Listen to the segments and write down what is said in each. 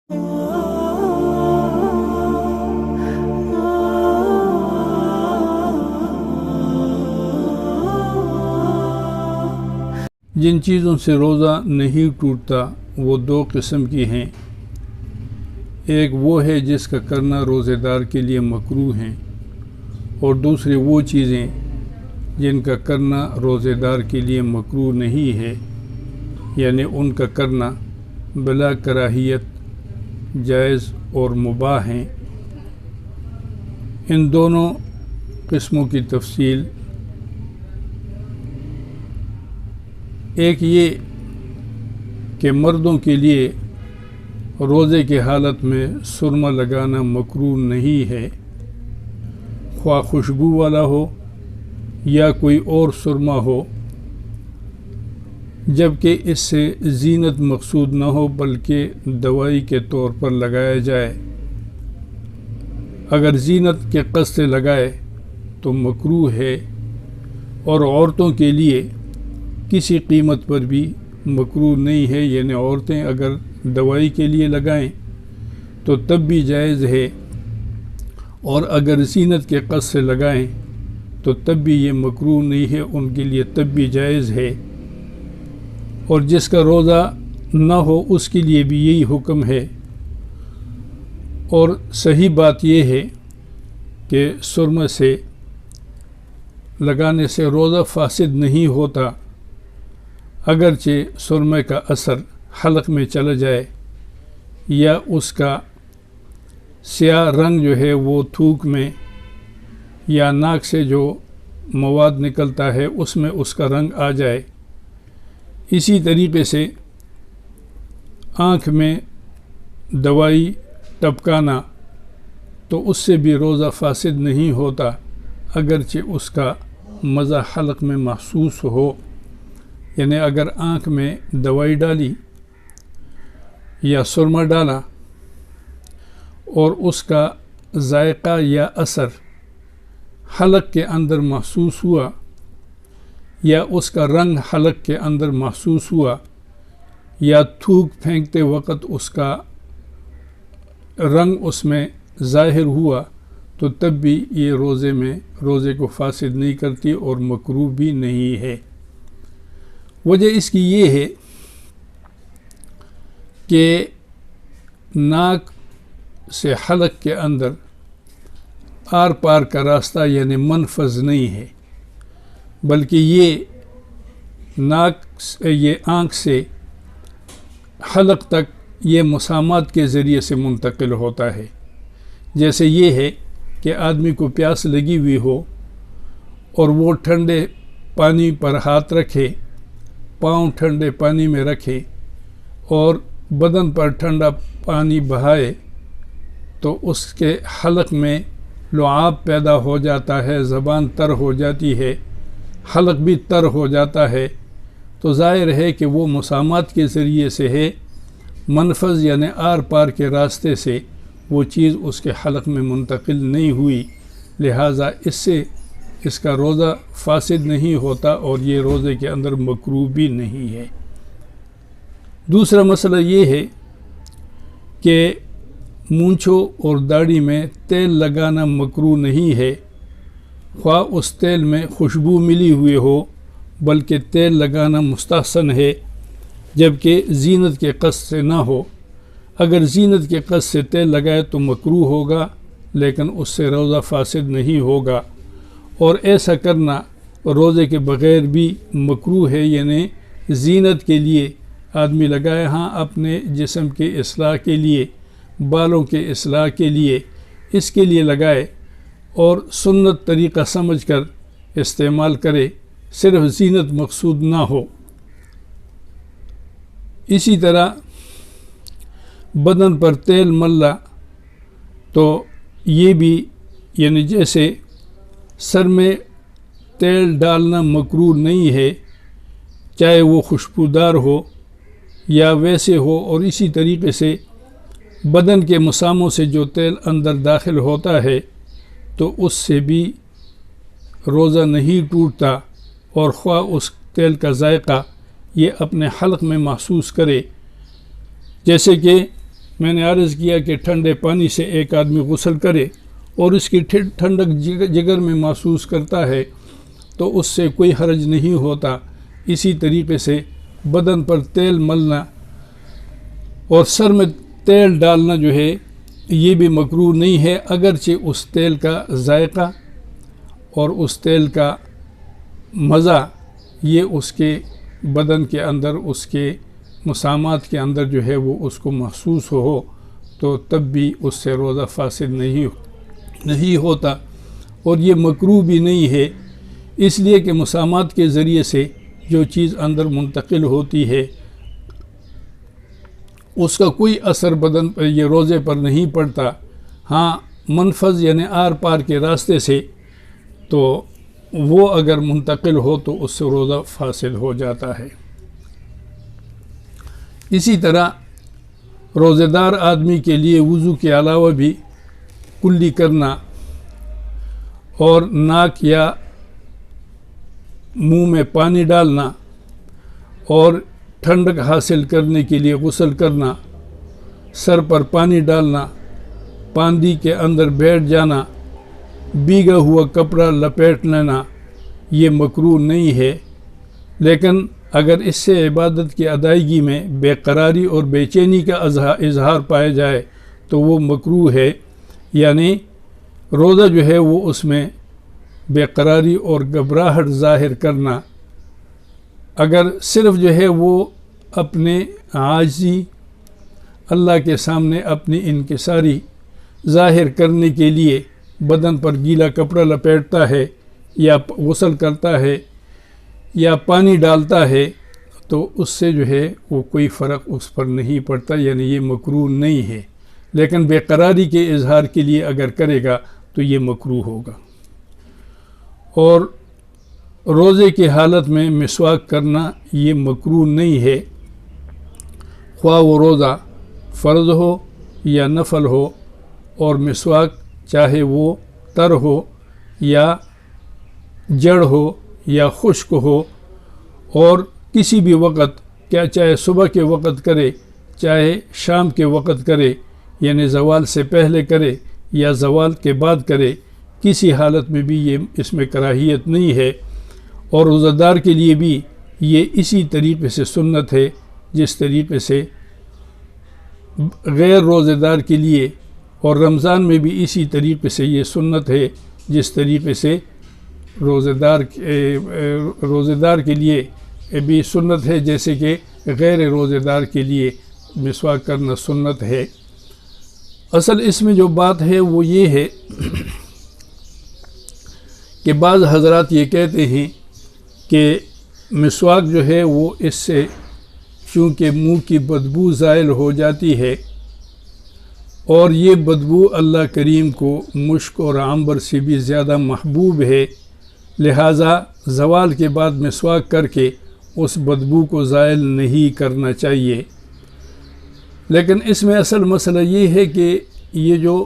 جن چیزوں سے روزہ نہیں ٹوٹتا وہ دو قسم کی ہیں۔ ایک وہ ہے جس کا کرنا روزے دار کے لیے مکروہ ہیں، اور دوسری وہ چیزیں جن کا کرنا روزے دار کے لیے مکروہ نہیں ہے، یعنی ان کا کرنا بلا کراہیت جائز اور مباح ہیں۔ ان دونوں قسموں کی تفصیل ایک یہ کہ مردوں کے لیے روزے کی حالت میں سرما لگانا مکروہ نہیں ہے، خواہ خوشبو والا ہو یا کوئی اور سرما ہو، جبکہ اس سے زینت مقصود نہ ہو بلکہ دوائی کے طور پر لگایا جائے۔ اگر زینت کے قصد سے لگائے تو مکروہ ہے، اور عورتوں کے لیے کسی قیمت پر بھی مکروہ نہیں ہے، یعنی عورتیں اگر دوائی کے لیے لگائیں تو تب بھی جائز ہے، اور اگر زینت کے قصد سے لگائیں تو تب بھی یہ مکروہ نہیں ہے، ان کے لیے تب بھی جائز ہے۔ اور جس کا روزہ نہ ہو اس کے لیے بھی یہی حکم ہے۔ اور صحیح بات یہ ہے کہ سرما سے لگانے سے روزہ فاسد نہیں ہوتا، اگرچہ سرمے کا اثر حلق میں چلا جائے یا اس کا سیاہ رنگ جو ہے وہ تھوک میں یا ناک سے جو مواد نکلتا ہے اس میں اس کا رنگ آ جائے۔ اسی طریقے سے آنکھ میں دوائی ٹپکانا تو اس سے بھی روزہ فاسد نہیں ہوتا، اگرچہ اس کا مزہ حلق میں محسوس ہو۔ یعنی اگر آنکھ میں دوائی ڈالی یا سرما ڈالا اور اس کا ذائقہ یا اثر حلق کے اندر محسوس ہوا یا اس کا رنگ حلق کے اندر محسوس ہوا یا تھوک پھینکتے وقت اس کا رنگ اس میں ظاہر ہوا تو تب بھی یہ روزے کو فاسد نہیں کرتی اور مکروہ بھی نہیں ہے۔ وجہ اس کی یہ ہے کہ ناک سے حلق کے اندر آر پار کا راستہ یعنی منفذ نہیں ہے، بلکہ یہ آنکھ سے حلق تک یہ مسامات کے ذریعے سے منتقل ہوتا ہے۔ جیسے یہ ہے کہ آدمی کو پیاس لگی ہوئی ہو اور وہ ٹھنڈے پانی پر ہاتھ رکھے، پاؤں ٹھنڈے پانی میں رکھے اور بدن پر ٹھنڈا پانی بہائے تو اس کے حلق میں لعاب پیدا ہو جاتا ہے، زبان تر ہو جاتی ہے، حلق بھی تر ہو جاتا ہے، تو ظاہر ہے کہ وہ مسامات کے ذریعے سے ہے، منفذ یعنی آر پار کے راستے سے وہ چیز اس کے حلق میں منتقل نہیں ہوئی، لہٰذا اس سے اس کا روزہ فاسد نہیں ہوتا اور یہ روزے کے اندر مکروہ بھی نہیں ہے۔ دوسرا مسئلہ یہ ہے کہ مونچھوں اور داڑھی میں تیل لگانا مکروہ نہیں ہے، خواہ اس تیل میں خوشبو ملی ہوئی ہو، بلکہ تیل لگانا مستحسن ہے جبکہ زینت کے قصد سے نہ ہو۔ اگر زینت کے قصد سے تیل لگائے تو مکروہ ہوگا، لیکن اس سے روزہ فاسد نہیں ہوگا، اور ایسا کرنا روزے کے بغیر بھی مکروہ ہے، یعنی زینت کے لیے آدمی لگائے، ہاں اپنے جسم کے اصلاح کے لیے، بالوں کے اصلاح کے لیے، اس کے لیے لگائے اور سنت طریقہ سمجھ کر استعمال کرے، صرف زینت مقصود نہ ہو۔ اسی طرح بدن پر تیل ملنا تو یہ بھی یعنی جیسے سر میں تیل ڈالنا مکروہ نہیں ہے، چاہے وہ خوشبودار ہو یا ویسے ہو، اور اسی طریقے سے بدن کے مساموں سے جو تیل اندر داخل ہوتا ہے تو اس سے بھی روزہ نہیں ٹوٹتا، اور خواہ اس تیل کا ذائقہ یہ اپنے حلق میں محسوس کرے، جیسے کہ میں نے عرض کیا کہ ٹھنڈے پانی سے ایک آدمی غسل کرے اور اس کی ٹھنڈک جگر میں محسوس کرتا ہے تو اس سے کوئی حرج نہیں ہوتا۔ اسی طریقے سے بدن پر تیل ملنا اور سر میں تیل ڈالنا جو ہے یہ بھی مکروہ نہیں ہے، اگرچہ اس تیل کا ذائقہ اور اس تیل کا مزہ یہ اس کے بدن کے اندر، اس کے مسامات کے اندر جو ہے وہ اس کو محسوس ہو تو تب بھی اس سے روزہ فاسد نہیں ہوتا، اور یہ مکروہ بھی نہیں ہے، اس لیے کہ مسامات کے ذریعے سے جو چیز اندر منتقل ہوتی ہے اس کا کوئی اثر بدن پر یہ روزے پر نہیں پڑتا۔ ہاں منفذ یعنی آر پار کے راستے سے تو وہ اگر منتقل ہو تو اس سے روزہ فاسد ہو جاتا ہے۔ اسی طرح روزے دار آدمی کے لیے وضو کے علاوہ بھی کلی کرنا اور ناک یا منہ میں پانی ڈالنا اور ٹھنڈک حاصل کرنے کے لیے غسل کرنا، سر پر پانی ڈالنا، پاندی کے اندر بیٹھ جانا، بھیگا ہوا کپڑا لپیٹ لینا یہ مکروہ نہیں ہے، لیکن اگر اس سے عبادت کی ادائیگی میں بے قراری اور بے چینی کا اظہار پایا جائے تو وہ مکروہ ہے، یعنی روزہ جو ہے وہ اس میں بے قراری اور گھبراہٹ ظاہر کرنا، اگر صرف جو ہے وہ اپنے عاجزی اللہ کے سامنے اپنی انکساری ظاہر کرنے کے لیے بدن پر گیلا کپڑا لپیٹتا ہے یا غسل کرتا ہے یا پانی ڈالتا ہے تو اس سے جو ہے وہ کوئی فرق اس پر نہیں پڑتا، یعنی یہ مکروہ نہیں ہے، لیکن بے قراری کے اظہار کے لیے اگر کرے گا تو یہ مکروہ ہوگا۔ اور روزے کی حالت میں مسواک کرنا یہ مکروہ نہیں ہے، خواہ وہ روزہ فرض ہو یا نفل ہو، اور مسواک چاہے وہ تر ہو یا جڑ ہو یا خشک ہو، اور کسی بھی وقت، کیا چاہے صبح کے وقت کرے چاہے شام کے وقت کرے، یعنی زوال سے پہلے کرے یا زوال کے بعد کرے، کسی حالت میں بھی یہ اس میں کراہیت نہیں ہے۔ اور روزہ دار کے لیے بھی یہ اسی طریقے سے سنت ہے جس طریقے سے غیر روزہ دار کے لیے، اور رمضان میں بھی اسی طریقے سے یہ سنت ہے جس طریقے سے روزہ دار کے لیے بھی سنت ہے، جیسے کہ غیر روزہ دار کے لیے مسواک کرنا سنت ہے۔ اصل اس میں جو بات ہے وہ یہ ہے کہ بعض حضرات یہ کہتے ہیں کہ مسواک جو ہے وہ اس سے چونکہ منہ کی بدبو زائل ہو جاتی ہے، اور یہ بدبو اللہ کریم کو مشک اور عنبر سے بھی زیادہ محبوب ہے، لہٰذا زوال کے بعد مسواک کر کے اس بدبو کو زائل نہیں کرنا چاہیے۔ لیکن اس میں اصل مسئلہ یہ ہے کہ یہ جو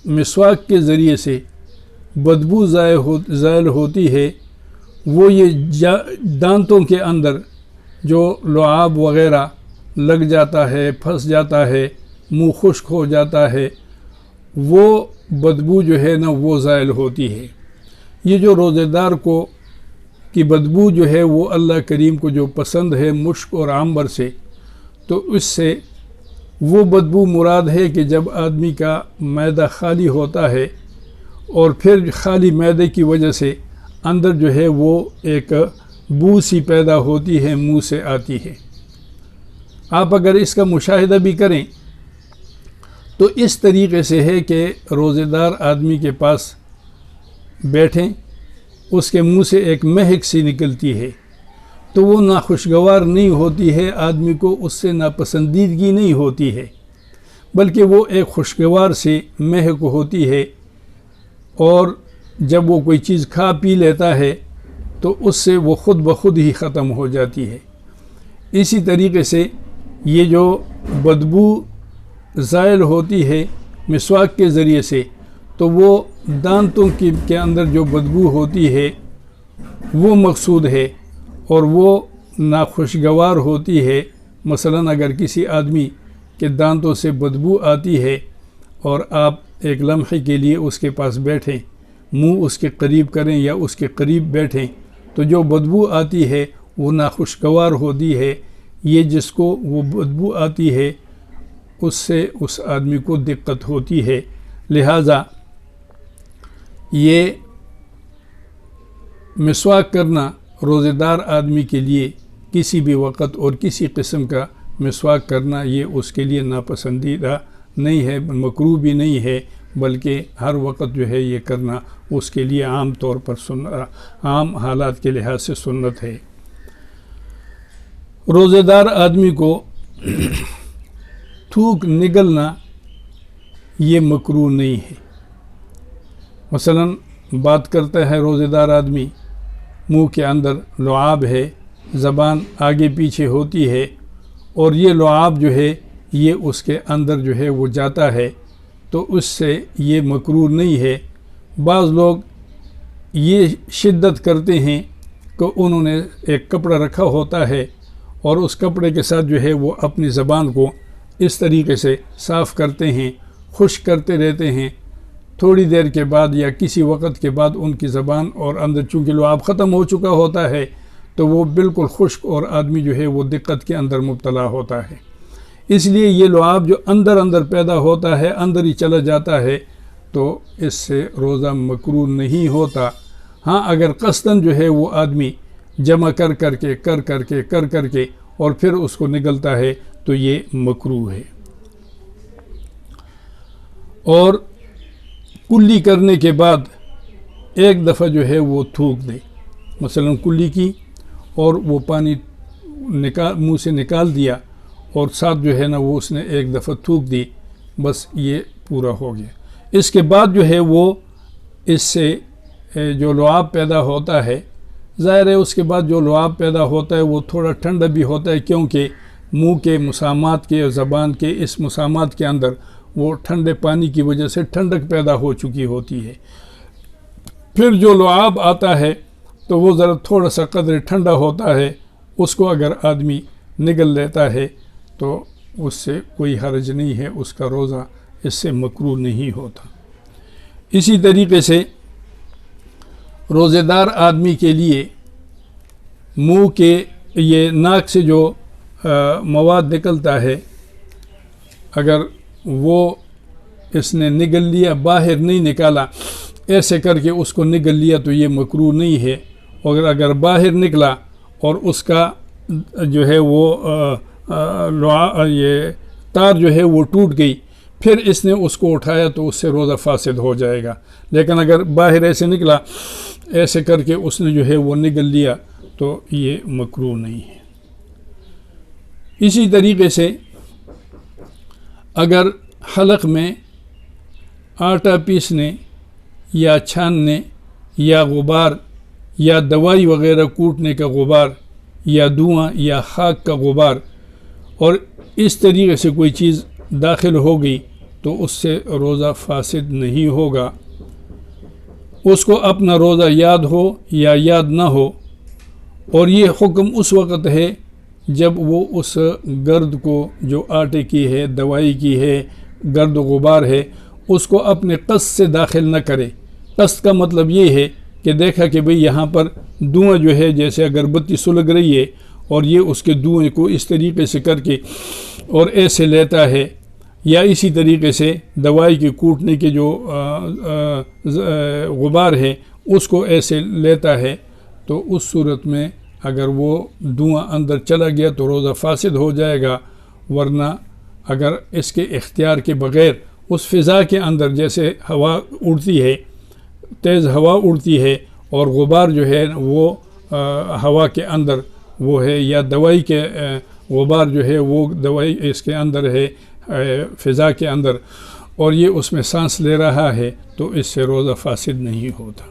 مسواک کے ذریعے سے بدبو زائل ہوتی ہے وہ یہ دانتوں کے اندر جو لعاب وغیرہ لگ جاتا ہے، پھنس جاتا ہے، منہ خشک ہو جاتا ہے، وہ بدبو جو ہے نا وہ زائل ہوتی ہے۔ یہ جو روزے دار کو کی بدبو جو ہے وہ اللہ کریم کو جو پسند ہے مشک اور عنبر سے، تو اس سے وہ بدبو مراد ہے کہ جب آدمی کا معدہ خالی ہوتا ہے اور پھر خالی معدے کی وجہ سے اندر جو ہے وہ ایک بو سی پیدا ہوتی ہے، منہ سے آتی ہے۔ آپ اگر اس کا مشاہدہ بھی کریں تو اس طریقے سے ہے کہ روزے دار آدمی کے پاس بیٹھیں، اس کے منہ سے ایک مہک سی نکلتی ہے، تو وہ ناخوشگوار نہیں ہوتی ہے، آدمی کو اس سے ناپسندیدگی نہیں ہوتی ہے، بلکہ وہ ایک خوشگوار سی مہک ہوتی ہے، اور جب وہ کوئی چیز کھا پی لیتا ہے تو اس سے وہ خود بخود ہی ختم ہو جاتی ہے۔ اسی طریقے سے یہ جو بدبو زائل ہوتی ہے مسواک کے ذریعے سے، تو وہ دانتوں کے اندر جو بدبو ہوتی ہے وہ مقصود ہے، اور وہ ناخوشگوار ہوتی ہے۔ مثلا اگر کسی آدمی کہ دانتوں سے بدبو آتی ہے اور آپ ایک لمحے کے لیے اس کے پاس بیٹھیں، منہ اس کے قریب کریں یا اس کے قریب بیٹھیں تو جو بدبو آتی ہے وہ ناخوشگوار ہوتی ہے. یہ جس کو وہ بدبو آتی ہے اس سے اس آدمی کو دقت ہوتی ہے. لہٰذا یہ مسواک کرنا روزے دار آدمی کے لیے کسی بھی وقت اور کسی قسم کا مسواک کرنا یہ اس کے لیے ناپسندیدہ نہیں ہے، مکروہ بھی نہیں ہے، بلکہ ہر وقت جو ہے یہ کرنا اس کے لیے عام طور پر عام حالات کے لحاظ سے سنت ہے. روزے دار آدمی کو تھوک نگلنا یہ مکروہ نہیں ہے. مثلا بات کرتا ہے روزے دار آدمی، منہ کے اندر لعاب ہے، زبان آگے پیچھے ہوتی ہے اور یہ لعاب جو ہے یہ اس کے اندر جو ہے وہ جاتا ہے تو اس سے یہ مکروہ نہیں ہے. بعض لوگ یہ شدت کرتے ہیں کہ انہوں نے ایک کپڑا رکھا ہوتا ہے اور اس کپڑے کے ساتھ جو ہے وہ اپنی زبان کو اس طریقے سے صاف کرتے ہیں، خشک کرتے رہتے ہیں. تھوڑی دیر کے بعد یا کسی وقت کے بعد ان کی زبان اور اندر چونکہ لعاب ختم ہو چکا ہوتا ہے تو وہ بالکل خشک اور آدمی جو ہے وہ دقت کے اندر مبتلا ہوتا ہے. اس لیے یہ لعاب جو اندر پیدا ہوتا ہے، اندر ہی چلا جاتا ہے، تو اس سے روزہ مکروہ نہیں ہوتا. ہاں اگر قصداً جو ہے وہ آدمی جمع کر کے اور پھر اس کو نگلتا ہے تو یہ مکروہ ہے. اور کلی کرنے کے بعد ایک دفعہ جو ہے وہ تھوک دے، مثلا کلی کی اور وہ پانی منہ سے نکال دیا اور ساتھ جو ہے نا وہ اس نے ایک دفعہ تھوک دی، بس یہ پورا ہو گیا. اس کے بعد جو ہے وہ اس سے جو لعاب پیدا ہوتا ہے، ظاہر ہے اس کے بعد جو لعاب پیدا ہوتا ہے وہ تھوڑا ٹھنڈا بھی ہوتا ہے، کیونکہ منہ کے مسامات کے اور زبان کے اس مسامات کے اندر وہ ٹھنڈے پانی کی وجہ سے ٹھنڈک پیدا ہو چکی ہوتی ہے. پھر جو لعاب آتا ہے تو وہ ذرا تھوڑا سا قدر ٹھنڈا ہوتا ہے، اس کو اگر آدمی نگل لیتا ہے تو اس سے کوئی حرج نہیں ہے، اس کا روزہ اس سے مکروہ نہیں ہوتا. اسی طریقے سے روزے دار آدمی کے لیے منہ کے یہ ناک سے جو مواد نکلتا ہے، اگر وہ اس نے نگل لیا، باہر نہیں نکالا، ایسے کر کے اس کو نگل لیا تو یہ مکروہ نہیں ہے. اور اگر باہر نکلا اور اس کا جو ہے وہ یہ تار جو ہے وہ ٹوٹ گئی، پھر اس نے اس کو اٹھایا تو اس سے روزہ فاسد ہو جائے گا. لیکن اگر باہر ایسے نکلا، ایسے کر کے اس نے جو ہے وہ نگل لیا تو یہ مکروہ نہیں ہے. اسی طریقے سے اگر حلق میں آٹا پیسنے یا چھاننے یا غبار یا دوائی وغیرہ کوٹنے کا غبار یا دھواں یا خاک کا غبار اور اس طریقے سے کوئی چیز داخل ہو گئی تو اس سے روزہ فاسد نہیں ہوگا. اس کو اپنا روزہ یاد ہو یا یاد نہ ہو، اور یہ حکم اس وقت ہے جب وہ اس گرد کو جو آٹے کی ہے، دوائی کی ہے، گرد و غبار ہے، اس کو اپنے قصد سے داخل نہ کرے. قصد کا مطلب یہ ہے کہ دیکھا کہ بھئی یہاں پر دھواں جو ہے، جیسے اگر بتی سلگ رہی ہے اور یہ اس کے دھوئیں کو اس طریقے سے کر کے اور ایسے لیتا ہے، یا اسی طریقے سے دوائی کے کوٹنے کے جو غبار ہے اس کو ایسے لیتا ہے، تو اس صورت میں اگر وہ دھواں اندر چلا گیا تو روزہ فاسد ہو جائے گا. ورنہ اگر اس کے اختیار کے بغیر اس فضا کے اندر، جیسے ہوا اڑتی ہے، تیز ہوا اڑتی ہے اور غبار جو ہے وہ ہوا کے اندر وہ ہے، یا دوائی کے غبار جو ہے وہ دوائی اس کے اندر ہے فضا کے اندر، اور یہ اس میں سانس لے رہا ہے، تو اس سے روزہ فاسد نہیں ہوتا.